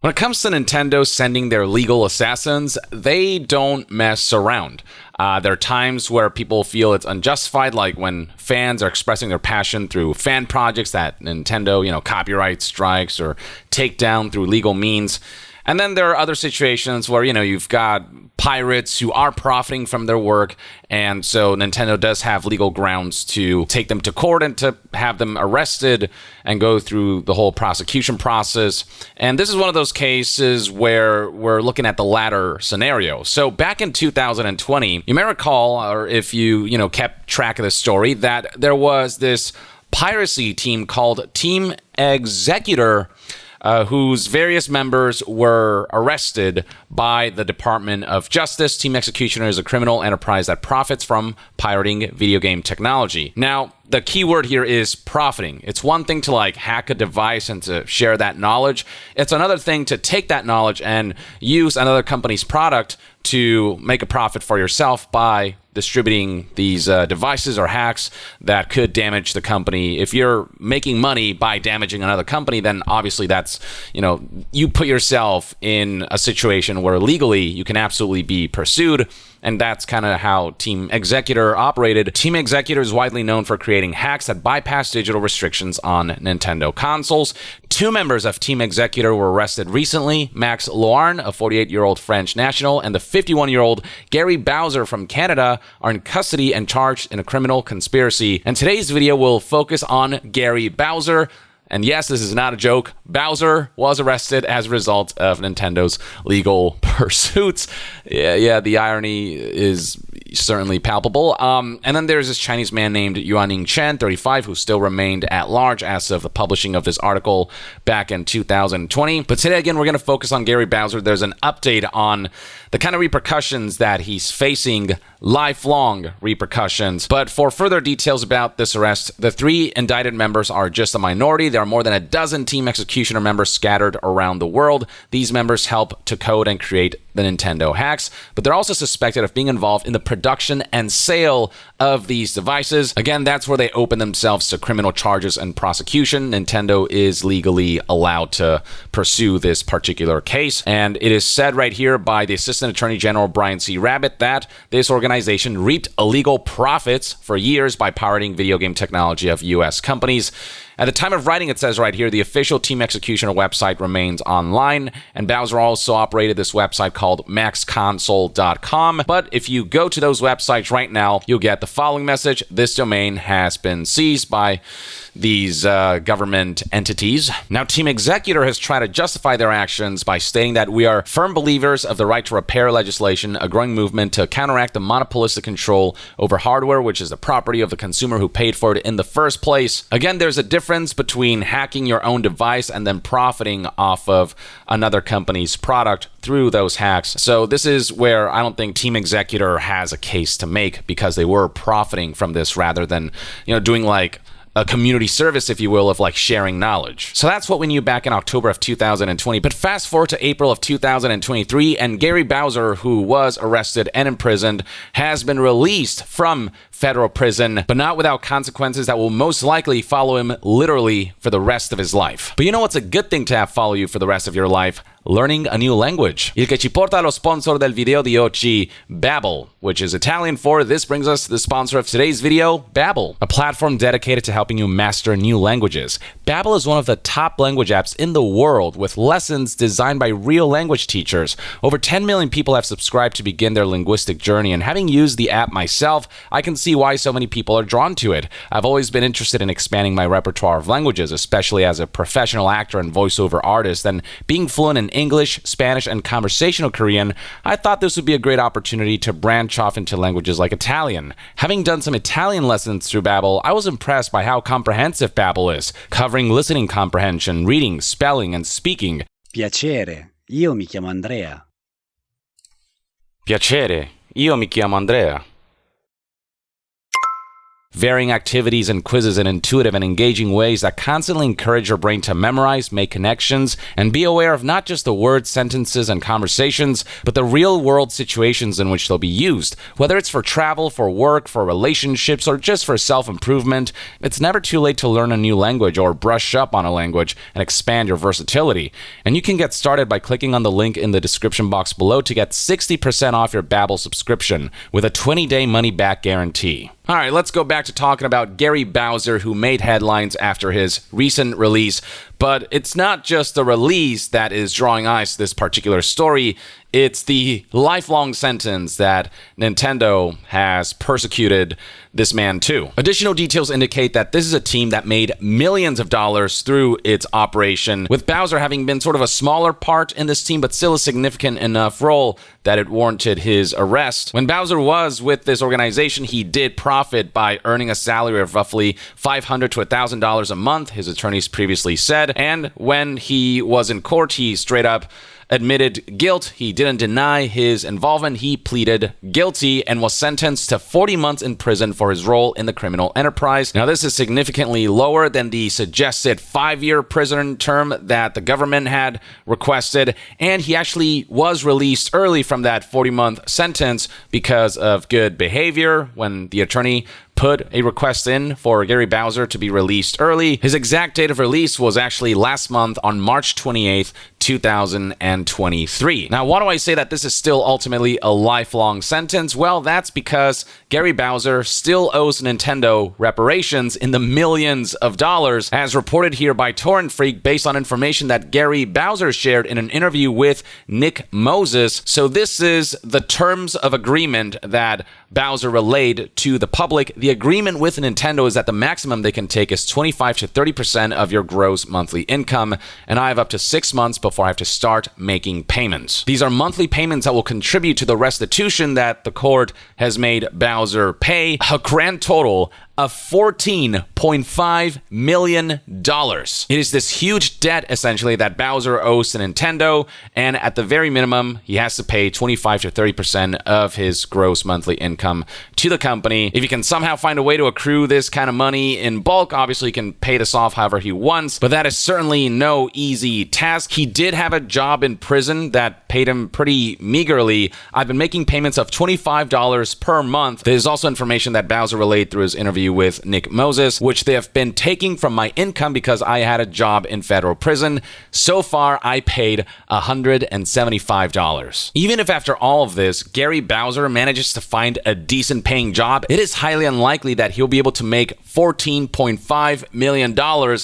When it comes to Nintendo sending their legal assassins, they don't mess around. There are times where people feel it's unjustified, like when fans are expressing their passion through fan projects that Nintendo, copyright strikes or take down through legal means. And then there are other situations where, you've got pirates who are profiting from their work, and so Nintendo does have legal grounds to take them to court and to have them arrested and go through the whole prosecution process. And this is one of those cases where we're looking at the latter scenario. So back in 2020, you may recall, or if you kept track of this story, that there was this piracy team called Team Executor, whose various members were arrested by the Department of Justice. Team Executioner is a criminal enterprise that profits from pirating video game technology. Now, the key word here is profiting. It's one thing to hack a device and to share that knowledge. It's another thing to take that knowledge and use another company's product to make a profit for yourself by distributing these devices or hacks that could damage the company. If you're making money by damaging another company, then obviously that's, you put yourself in a situation where legally you can absolutely be pursued. And that's kind of how Team Executor operated. Team Executor is widely known for creating hacks that bypass digital restrictions on Nintendo consoles. 2 members of Team Executor were arrested recently. Max Loarn, a 48-year-old French national, and the 51-year-old Gary Bowser from Canada are in custody and charged in a criminal conspiracy. And today's video will focus on Gary Bowser. And yes, this is not a joke. Bowser was arrested as a result of Nintendo's legal pursuits. Yeah, the irony is certainly palpable. And then there's this Chinese man named Yuaning Chen, 35, who still remained at large as of the publishing of this article back in 2020. But today, again, we're going to focus on Gary Bowser. There's an update on the kind of repercussions that he's facing, lifelong repercussions. But for further details about this arrest, the 3 indicted members are just a minority. There are more than a dozen Team Executioner members scattered around the world. These members help to code and create the Nintendo hacks, but they're also suspected of being involved in the production and sale of these devices. Again, that's where they open themselves to criminal charges and prosecution. Nintendo is legally allowed to pursue this particular case, and it is said right here by the Assistant Attorney General Brian C. Rabbit that this organization reaped illegal profits for years by pirating video game technology of U.S. companies. At the time of writing, it says right here, the official Team Executioner website remains online, and Bowser also operated this website called maxconsole.com. But if you go to those websites right now, you'll get the following message: this domain has been seized by these government entities. Now, Team Executor has tried to justify their actions by stating that we are firm believers of the right to repair legislation, a growing movement to counteract the monopolistic control over hardware, which is the property of the consumer who paid for it in the first place. Again, there's a difference between hacking your own device and then profiting off of another company's product through those hacks. So this is where I don't think Team Executor has a case to make, because they were profiting from this rather than, doing a community service, if you will, of sharing knowledge. So that's what we knew back in October of 2020. But fast forward to April of 2023, and Gary Bowser, who was arrested and imprisoned, has been released from federal prison, but not without consequences that will most likely follow him literally for the rest of his life. But you know what's a good thing to have follow you for the rest of your life? Learning a new language. Il che ci porta allo sponsor del video di oggi, Babbel, which is Italian for this brings us to the sponsor of today's video, Babbel, a platform dedicated to helping you master new languages. Babbel is one of the top language apps in the world, with lessons designed by real language teachers. Over 10 million people have subscribed to begin their linguistic journey, and having used the app myself, I can see why so many people are drawn to it. I've always been interested in expanding my repertoire of languages, especially as a professional actor and voiceover artist, and being fluent in English, Spanish, and conversational Korean, I thought this would be a great opportunity to branch off into languages like Italian. Having done some Italian lessons through Babbel, I was impressed by how comprehensive Babbel is, covering listening comprehension, reading, spelling, and speaking. Piacere, io mi chiamo Andrea. Piacere, io mi chiamo Andrea. varying activities and quizzes in intuitive and engaging ways that constantly encourage your brain to memorize, make connections, and be aware of not just the words, sentences, and conversations, but the real-world situations in which they'll be used. Whether it's for travel, for work, for relationships, or just for self-improvement, it's never too late to learn a new language or brush up on a language and expand your versatility. And you can get started by clicking on the link in the description box below to get 60% off your Babbel subscription with a 20-day money-back guarantee. All right, let's go back to talking about Gary Bowser, who made headlines after his recent release. But it's not just the release that is drawing eyes to this particular story. It's the lifelong sentence that Nintendo has persecuted this man to. Additional details indicate that this is a team that made millions of dollars through its operation, with Bowser having been sort of a smaller part in this team, but still a significant enough role that it warranted his arrest. When Bowser was with this organization, he did profit by earning a salary of roughly $500 to $1,000 a month, his attorneys previously said. And when he was in court, he straight up admitted guilt. He didn't deny his involvement. He pleaded guilty and was sentenced to 40 months in prison for his role in the criminal enterprise. Now, this is significantly lower than the suggested 5-year prison term that the government had requested, and he actually was released early from that 40-month sentence because of good behavior when the attorney put a request in for Gary Bowser to be released early. His exact date of release was actually last month on March 28th, 2023. Now, why do I say that this is still ultimately a lifelong sentence? Well, that's because Gary Bowser still owes Nintendo reparations in the millions of dollars, as reported here by Torrent Freak based on information that Gary Bowser shared in an interview with Nick Moses. So this is the terms of agreement that Bowser relayed to the public. The agreement with Nintendo is that the maximum they can take is 25 to 30% of your gross monthly income, and I have up to 6 months before I have to start making payments. These are monthly payments that will contribute to the restitution that the court has made Bowser pay, a grand total of $14.5 million. It is this huge debt, essentially, that Bowser owes to Nintendo, and at the very minimum, he has to pay 25 to 30% of his gross monthly income to the company. If he can somehow find a way to accrue this kind of money in bulk, obviously he can pay this off however he wants, but that is certainly no easy task. He did have a job in prison that paid him pretty meagerly. I've been making payments of $25 per month. There's also information that Bowser relayed through his interview with Nick Moses, which they have been taking from my income because I had a job in federal prison. So far, I paid $175. Even if after all of this, Gary Bowser manages to find a decent paying job, it is highly unlikely that he'll be able to make $14.5 million.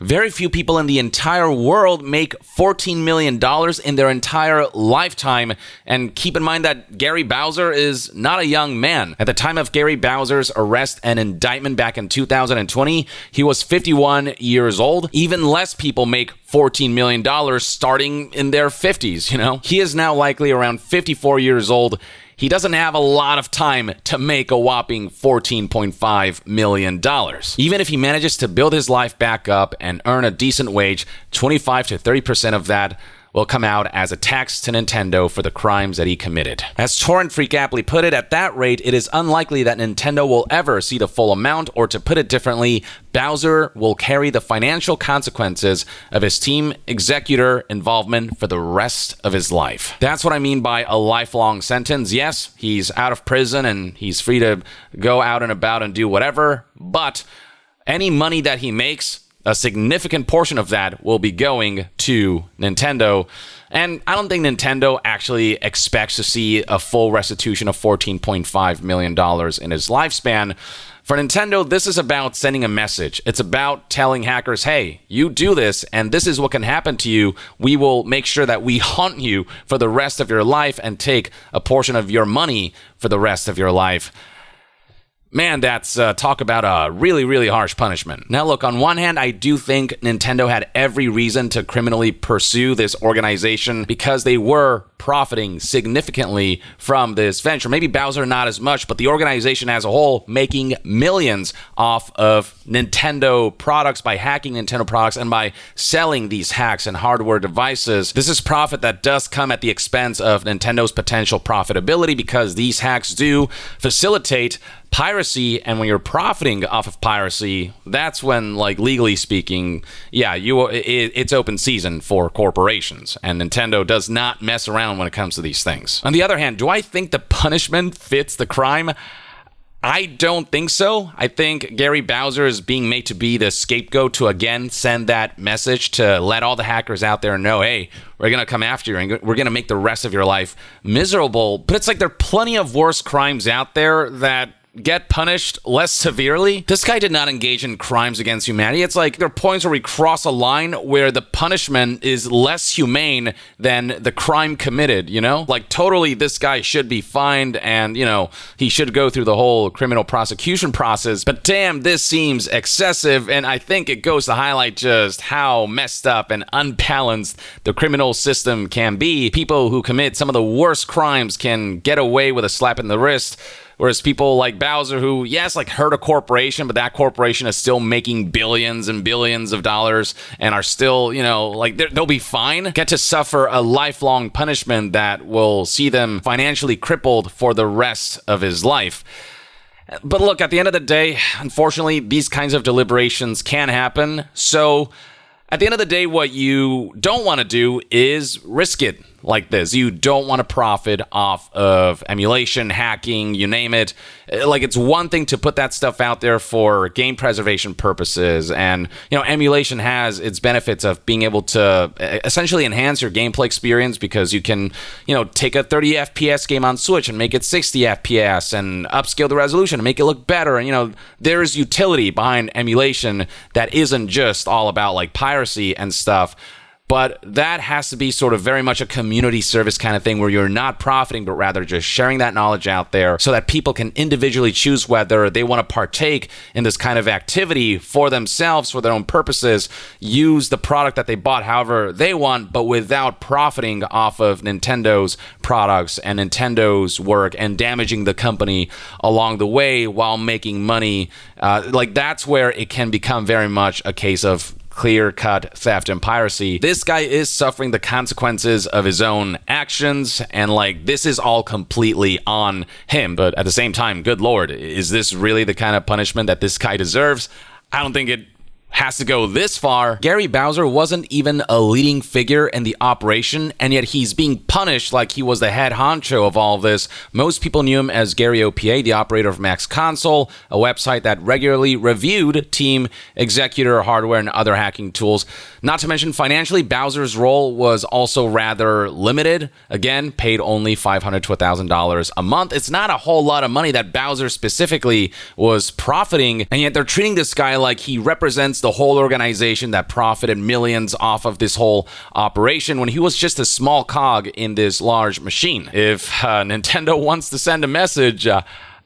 Very few people in the entire world make $14 million in their entire lifetime. And keep in mind that Gary Bowser is not a young man. At the time of Gary Bowser's arrest and indictment back in 2020, he was 51 years old. Even less people make $14 million starting in their 50s, you know? He is now likely around 54 years old. He doesn't have a lot of time to make a whopping $14.5 million. Even if he manages to build his life back up and earn a decent wage, 25 to 30% of that will come out as a tax to Nintendo for the crimes that he committed. As Torrent Freak aptly put it, at that rate, it is unlikely that Nintendo will ever see the full amount, or to put it differently, Bowser will carry the financial consequences of his team executor involvement for the rest of his life. That's what I mean by a lifelong sentence. Yes, he's out of prison and he's free to go out and about and do whatever, but any money that he makes, a significant portion of that will be going to Nintendo. And I don't think Nintendo actually expects to see a full restitution of $14.5 million in his lifespan. For Nintendo, this is about sending a message. It's about telling hackers, hey, you do this, and this is what can happen to you. We will make sure that we haunt you for the rest of your life and take a portion of your money for the rest of your life. Man, that's talk about a really, really harsh punishment. Now, look, on one hand, I do think Nintendo had every reason to criminally pursue this organization because they were profiting significantly from this venture. Maybe Bowser not as much, but the organization as a whole making millions off of Nintendo products by hacking Nintendo products and by selling these hacks and hardware devices. This is profit that does come at the expense of Nintendo's potential profitability because these hacks do facilitate piracy piracy, and when you're profiting off of piracy, that's when, like, legally speaking, yeah, it's open season for corporations, and Nintendo does not mess around when it comes to these things. On the other hand, do I think the punishment fits the crime? I don't think so. I think Gary Bowser is being made to be the scapegoat to, again, send that message to let all the hackers out there know, hey, we're going to come after you and we're going to make the rest of your life miserable. But it's like there are plenty of worse crimes out there that get punished less severely. This guy did not engage in crimes against humanity. It's like there are points where we cross a line where the punishment is less humane than the crime committed, you know? Like, totally, this guy should be fined and, you know, he should go through the whole criminal prosecution process. But damn, this seems excessive, and I think it goes to highlight just how messed up and unbalanced the criminal system can be. People who commit some of the worst crimes can get away with a slap in the wrist, whereas people like Bowser, who, yes, like, hurt a corporation, but that corporation is still making billions and billions of dollars and are still, you know, like, they'll be fine, get to suffer a lifelong punishment that will see them financially crippled for the rest of his life. But look, at the end of the day, unfortunately, these kinds of deliberations can happen. So at the end of the day, what you don't want to do is risk it like this. You don't want to profit off of emulation, hacking, you name it. Like, it's one thing to put that stuff out there for game preservation purposes, and, you know, emulation has its benefits of being able to essentially enhance your gameplay experience, because you can, you know, take a 30 FPS game on Switch and make it 60 FPS and upscale the resolution and make it look better. And, you know, there's utility behind emulation that isn't just all about, like, piracy and stuff. But that has to be sort of very much a community service kind of thing, where you're not profiting, but rather just sharing that knowledge out there so that people can individually choose whether they want to partake in this kind of activity for themselves, for their own purposes, use the product that they bought however they want, but without profiting off of Nintendo's products and Nintendo's work and damaging the company along the way while making money. Like, that's where it can become very much a case of clear-cut theft and piracy. This guy is suffering the consequences of his own actions, and, like, this is all completely on him. But at the same time, good lord, is this really the kind of punishment that this guy deserves? I don't think it has to go this far. Gary Bowser wasn't even a leading figure in the operation, and yet he's being punished like he was the head honcho of all of this. Most people knew him as Gary OPA, the operator of Max Console, a website that regularly reviewed Team Executor hardware and other hacking tools. Not to mention, financially, Bowser's role was also rather limited. Again, paid only $500 to $1,000 a month. It's not a whole lot of money that Bowser specifically was profiting, and yet they're treating this guy like he represents the whole organization that profited millions off of this whole operation, when he was just a small cog in this large machine. If Nintendo wants to send a message,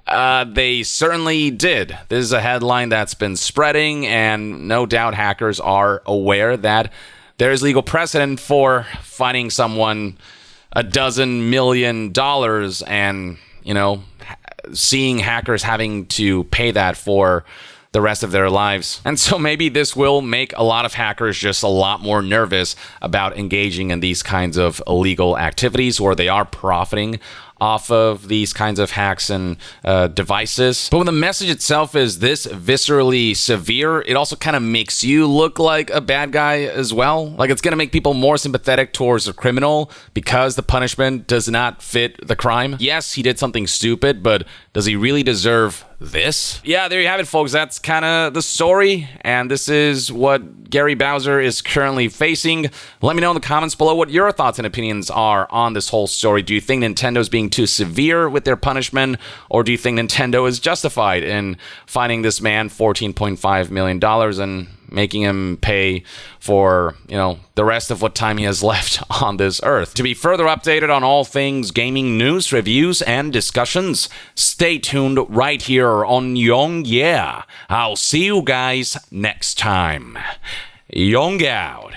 they certainly did. This is a headline that's been spreading, and no doubt hackers are aware that there's legal precedent for fining someone $12 million and, you know, seeing hackers having to pay that for the rest of their lives. And so maybe this will make a lot of hackers just a lot more nervous about engaging in these kinds of illegal activities, where they are profiting off of these kinds of hacks and devices. But when the message itself is this viscerally severe, it also kind of makes you look like a bad guy as well. Like, it's going to make people more sympathetic towards the criminal because the punishment does not fit the crime. Yes, he did something stupid, but does he really deserve this? Yeah, there you have it, folks. That's kind of the story, and this is what Gary Bowser is currently facing. Let me know in the comments below what your thoughts and opinions are on this whole story. Do you think Nintendo's being too severe with their punishment, or do you think Nintendo is justified in fining this man $14.5 million and making him pay for, you know, the rest of what time he has left on this earth? To be further updated on all things gaming news, reviews, and discussions, stay tuned right here on Young Yeah. I'll see you guys next time. Young out.